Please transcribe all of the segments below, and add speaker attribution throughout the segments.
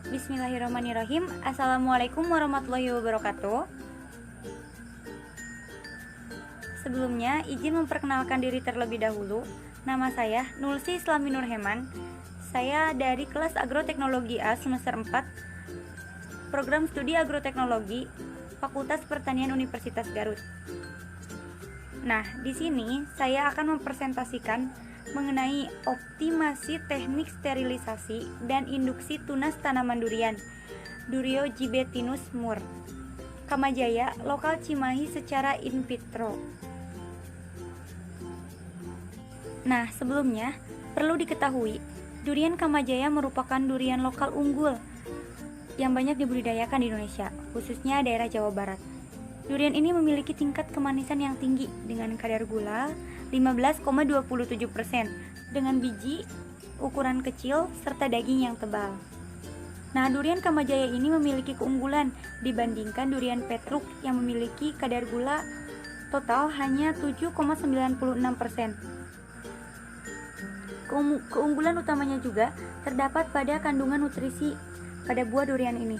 Speaker 1: Bismillahirrahmanirrahim. Assalamualaikum warahmatullahi wabarakatuh. Sebelumnya, izin memperkenalkan diri terlebih dahulu. Nama saya Nulsi Islami Nurheman. Saya dari kelas Agroteknologi A semester 4, Program Studi Agroteknologi, Fakultas Pertanian Universitas Garut. Nah, di sini saya akan mempresentasikan mengenai optimasi teknik sterilisasi dan induksi tunas tanaman durian, Durio gibetinus Mur. Kamajaya, lokal Cimahi secara in vitro. Nah, sebelumnya perlu diketahui, durian Kamajaya merupakan durian lokal unggul yang banyak dibudidayakan di Indonesia, khususnya daerah Jawa Barat. Durian ini memiliki tingkat kemanisan yang tinggi dengan kadar gula 15,27% dengan biji ukuran kecil serta daging yang tebal. Nah, durian Kamajaya ini memiliki keunggulan dibandingkan durian Petruk yang memiliki kadar gula total hanya 7,96%. Keunggulan utamanya juga terdapat pada kandungan nutrisi pada buah durian ini,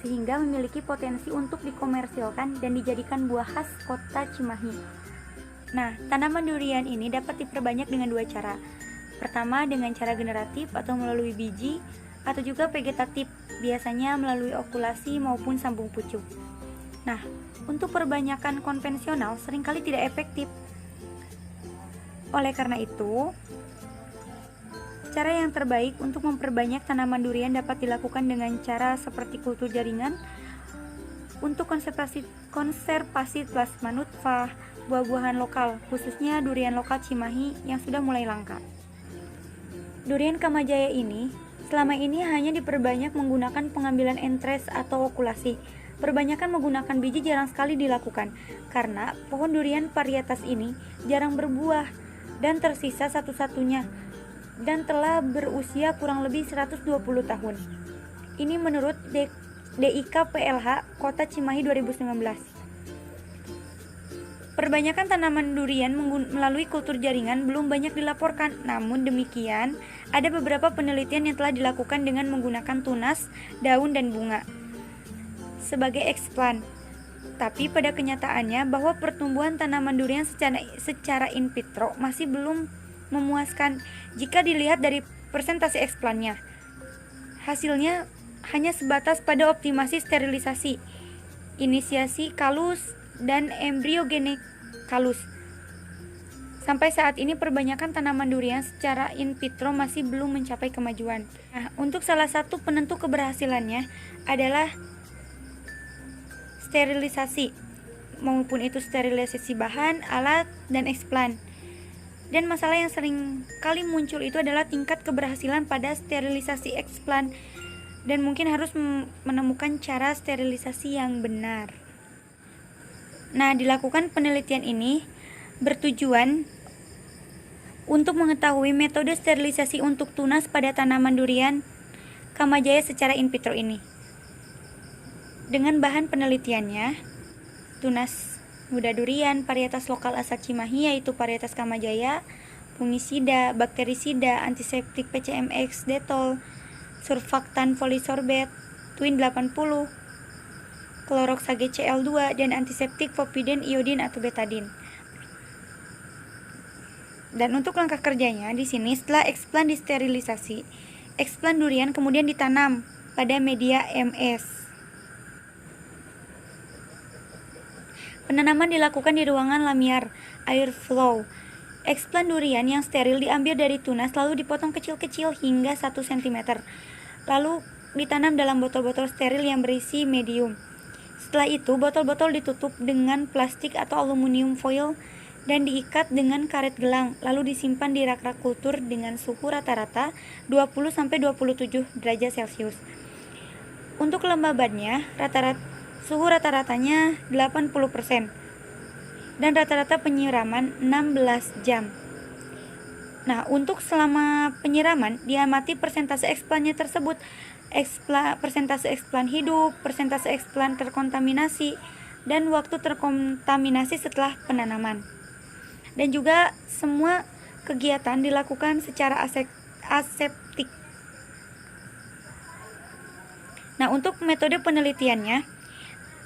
Speaker 1: sehingga memiliki potensi untuk dikomersilkan dan dijadikan buah khas kota Cimahi. Nah, tanaman durian ini dapat diperbanyak dengan dua cara. Pertama, dengan cara generatif atau melalui biji, atau juga vegetatif, biasanya melalui okulasi maupun sambung pucuk. Nah, untuk perbanyakan konvensional seringkali tidak efektif. Oleh karena itu, cara yang terbaik untuk memperbanyak tanaman durian dapat dilakukan dengan cara seperti kultur jaringan untuk konservasi plasma nutfah buah-buahan lokal, khususnya durian lokal Cimahi yang sudah mulai langka. Durian Kamajaya ini selama ini hanya diperbanyak menggunakan pengambilan entres atau okulasi. Perbanyakan menggunakan biji jarang sekali dilakukan karena pohon durian varietas ini jarang berbuah dan tersisa satu-satunya dan telah berusia kurang lebih 120 tahun. Ini menurut DIK PLH Kota Cimahi 2019. Perbanyakan tanaman durian melalui kultur jaringan belum banyak dilaporkan. Namun demikian, ada beberapa penelitian yang telah dilakukan dengan menggunakan tunas, daun, dan bunga sebagai eksplan. Tapi pada kenyataannya bahwa pertumbuhan tanaman durian secara in vitro masih belum memuaskan jika dilihat dari persentase eksplannya. Hasilnya hanya sebatas pada optimasi sterilisasi, inisiasi kalus, dan embriogenik kalus. Sampai saat ini perbanyakan tanaman durian secara in vitro masih belum mencapai kemajuan. Nah, untuk salah satu penentu keberhasilannya adalah sterilisasi, maupun itu sterilisasi bahan, alat, dan eksplan. Dan masalah yang sering kali muncul itu adalah tingkat keberhasilan pada sterilisasi eksplan, dan mungkin harus menemukan cara sterilisasi yang benar. Nah, dilakukan penelitian ini bertujuan untuk mengetahui metode sterilisasi untuk tunas pada tanaman durian Kamajaya secara in vitro ini. Dengan bahan penelitiannya, tunas muda durian, varietas lokal asal Cimahi yaitu varietas Kamajaya, fungisida, bakterisida, antiseptik PCMX, Detol, surfaktan folisorbet, Twin 80, kloroxage Cl2, dan antiseptik Fopiden, iodin, atau betadin. Dan untuk langkah kerjanya di sini, setelah eksplan disterilisasi, eksplan durian kemudian ditanam pada media MS. Penanaman dilakukan di ruangan lamiar air flow. Eksplan durian yang steril diambil dari tunas lalu dipotong kecil-kecil hingga 1 cm. Lalu ditanam dalam botol-botol steril yang berisi medium. Setelah itu, botol-botol ditutup dengan plastik atau aluminium foil dan diikat dengan karet gelang, lalu disimpan di rak-rak kultur dengan suhu rata-rata 20-27 derajat Celcius. Untuk kelembabannya, suhu rata-ratanya 80% dan rata-rata penyiraman 16 jam. Nah, untuk selama penyiraman diamati persentase eksplannya tersebut, persentase eksplan hidup, persentase eksplan terkontaminasi, dan waktu terkontaminasi setelah penanaman. Dan juga semua kegiatan dilakukan secara aseptik. Nah, untuk metode penelitiannya,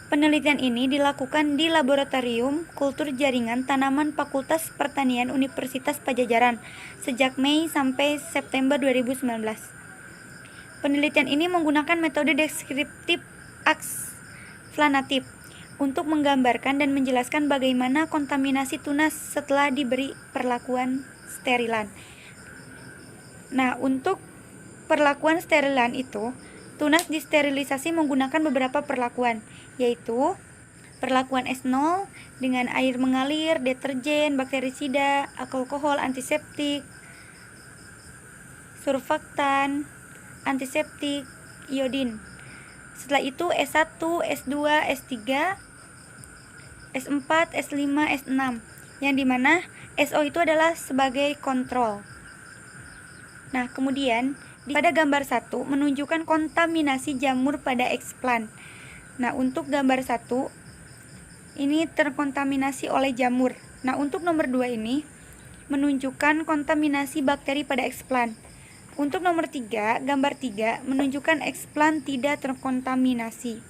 Speaker 1: penelitian ini dilakukan di Laboratorium Kultur Jaringan Tanaman Fakultas Pertanian Universitas Padjadjaran sejak Mei sampai September 2019. Penelitian ini menggunakan metode deskriptif eksplanatif untuk menggambarkan dan menjelaskan bagaimana kontaminasi tunas setelah diberi perlakuan sterilan. Nah, untuk perlakuan sterilan itu, tunas disterilisasi menggunakan beberapa perlakuan, yaitu perlakuan S0 dengan air mengalir, deterjen, bakterisida, alkohol, antiseptik, surfaktan, antiseptik, iodin. Setelah itu S1, S2, S3, S4, S5, S6, yang dimana SO itu adalah sebagai kontrol. Nah, kemudian pada gambar 1 menunjukkan kontaminasi jamur pada eksplan. Nah, untuk gambar 1 ini terkontaminasi oleh jamur. Nah, untuk nomor 2 ini menunjukkan kontaminasi bakteri pada eksplan. Untuk nomor 3, gambar 3 menunjukkan eksplan tidak terkontaminasi.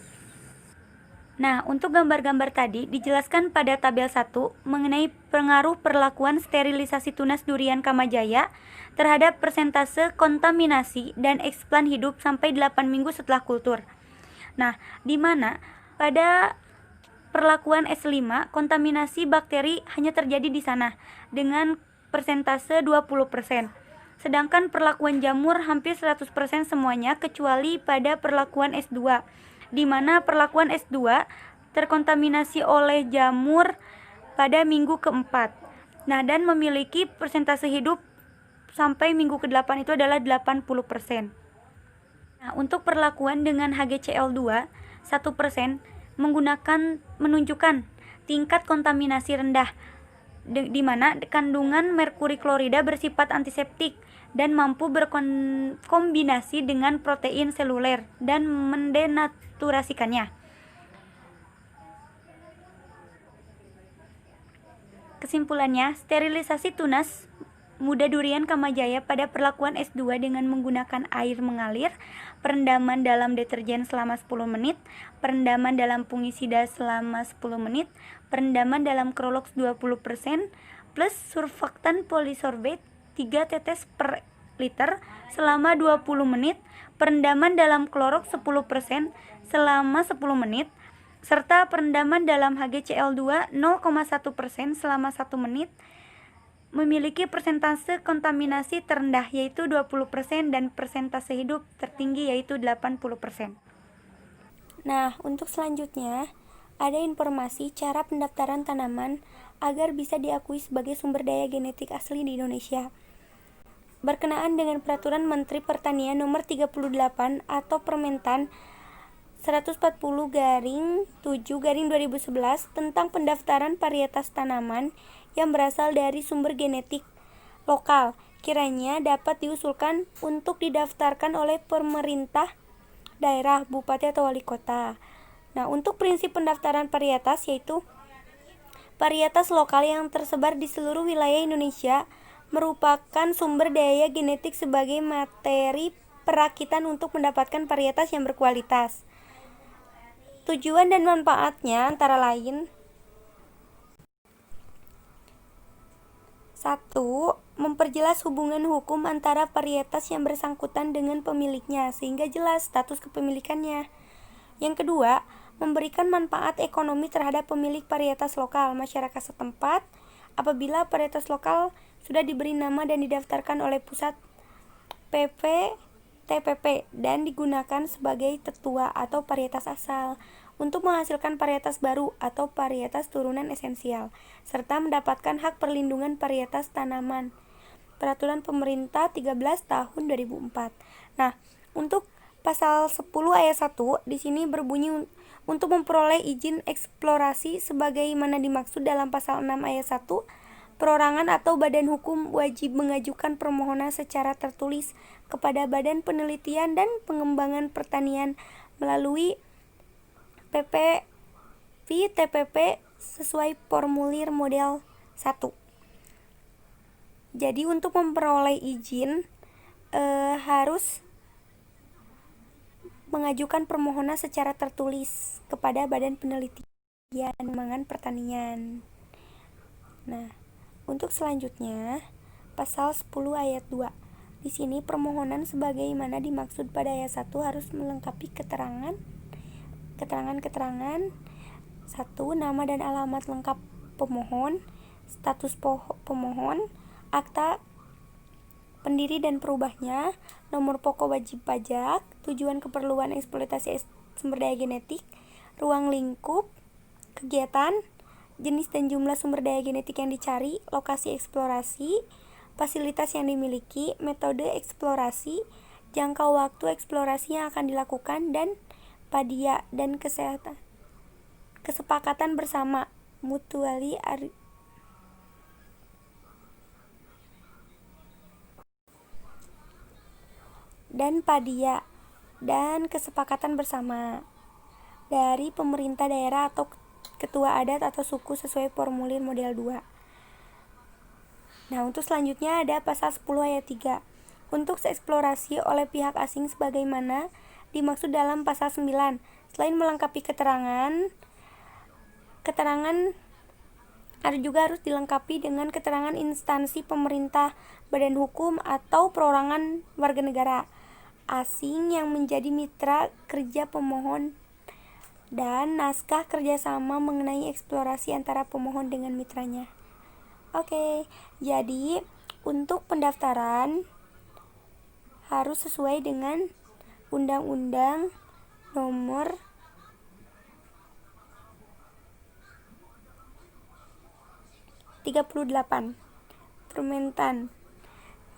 Speaker 1: Nah, untuk gambar-gambar tadi dijelaskan pada tabel 1 mengenai pengaruh perlakuan sterilisasi tunas durian Kamajaya terhadap persentase kontaminasi dan eksplan hidup sampai 8 minggu setelah kultur. Nah, di mana pada perlakuan S5 kontaminasi bakteri hanya terjadi di sana dengan persentase 20%. Sedangkan perlakuan jamur hampir 100% semuanya kecuali pada perlakuan S2, di mana perlakuan S2 terkontaminasi oleh jamur pada minggu keempat. Nah, dan memiliki persentase hidup sampai minggu ke-8 itu adalah 80%. Nah, untuk perlakuan dengan HgCl2 1% menunjukkan tingkat kontaminasi rendah, di mana kandungan merkuri klorida bersifat antiseptik dan mampu berkombinasi dengan protein seluler dan mendenaturasikannya. Kesimpulannya, sterilisasi tunas muda durian Kamajaya pada perlakuan S2 dengan menggunakan air mengalir, perendaman dalam deterjen selama 10 menit, perendaman dalam fungisida selama 10 menit, perendaman dalam Krolox 20%, plus surfaktan polisorbate 3 tetes per liter selama 20 menit, perendaman dalam Clorox 10% selama 10 menit, serta perendaman dalam HgCl2 0,1% selama 1 menit, memiliki persentase kontaminasi terendah yaitu 20% dan persentase hidup tertinggi yaitu 80%. Nah, untuk selanjutnya ada informasi cara pendaftaran tanaman agar bisa diakui sebagai sumber daya genetik asli di Indonesia. Berkenaan dengan Peraturan Menteri Pertanian Nomor 38 atau Permentan 140-7-2011 tentang pendaftaran varietas tanaman yang berasal dari sumber genetik lokal, kiranya dapat diusulkan untuk didaftarkan oleh pemerintah daerah, bupati atau wali kota. Nah, untuk prinsip pendaftaran varietas yaitu varietas lokal yang tersebar di seluruh wilayah Indonesia merupakan sumber daya genetik sebagai materi perakitan untuk mendapatkan varietas yang berkualitas. Tujuan dan manfaatnya antara lain: 1. Memperjelas hubungan hukum antara varietas yang bersangkutan dengan pemiliknya sehingga jelas status kepemilikannya. Yang kedua, memberikan manfaat ekonomi terhadap pemilik varietas lokal masyarakat setempat apabila varietas lokal sudah diberi nama dan didaftarkan oleh pusat TPP dan digunakan sebagai tetua atau varietas asal untuk menghasilkan varietas baru atau varietas turunan esensial, serta mendapatkan hak perlindungan varietas tanaman. Peraturan Pemerintah 13 tahun 2004. Nah, untuk pasal 10 ayat 1 di sini berbunyi untuk memperoleh izin eksplorasi sebagaimana dimaksud dalam pasal 6 ayat 1. Perorangan atau badan hukum wajib mengajukan permohonan secara tertulis kepada Badan Penelitian dan Pengembangan Pertanian melalui TPP sesuai formulir model 1. Jadi untuk memperoleh izin harus mengajukan permohonan secara tertulis kepada Badan Penelitian Pengembangan Pertanian. Nah, untuk selanjutnya, pasal 10 ayat 2. Di sini permohonan sebagaimana dimaksud pada ayat 1 harus melengkapi keterangan 1. Nama dan alamat lengkap pemohon, status pemohon, akta pendiri dan perubahnya, nomor pokok wajib pajak, tujuan keperluan eksploitasi sumber daya genetik, ruang lingkup kegiatan, jenis dan jumlah sumber daya genetik yang dicari, lokasi eksplorasi, fasilitas yang dimiliki, metode eksplorasi, jangka waktu eksplorasi yang akan dilakukan, dan padia dan kesepakatan bersama mutually dan kesepakatan bersama dari pemerintah daerah atau ketua adat atau suku sesuai formulir model 2. Nah, untuk selanjutnya ada pasal 10 ayat 3. Untuk eksplorasi oleh pihak asing sebagaimana dimaksud dalam pasal 9, selain melengkapi keterangan harus dilengkapi dengan keterangan instansi pemerintah, badan hukum, atau perorangan warga negara asing yang menjadi mitra kerja pemohon dan naskah kerjasama mengenai eksplorasi antara pemohon dengan mitranya. Oke, jadi untuk pendaftaran harus sesuai dengan Undang-Undang Nomor 38 Permentan.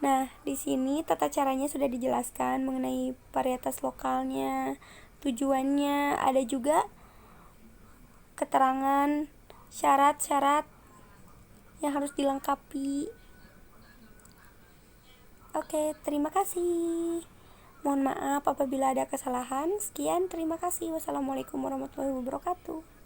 Speaker 1: Nah, di sini tata caranya sudah dijelaskan mengenai varietas lokalnya, tujuannya, ada juga keterangan syarat-syarat yang harus dilengkapi. Oke, terima kasih. Mohon maaf apabila ada kesalahan. Sekian, terima kasih. Wassalamualaikum warahmatullahi wabarakatuh.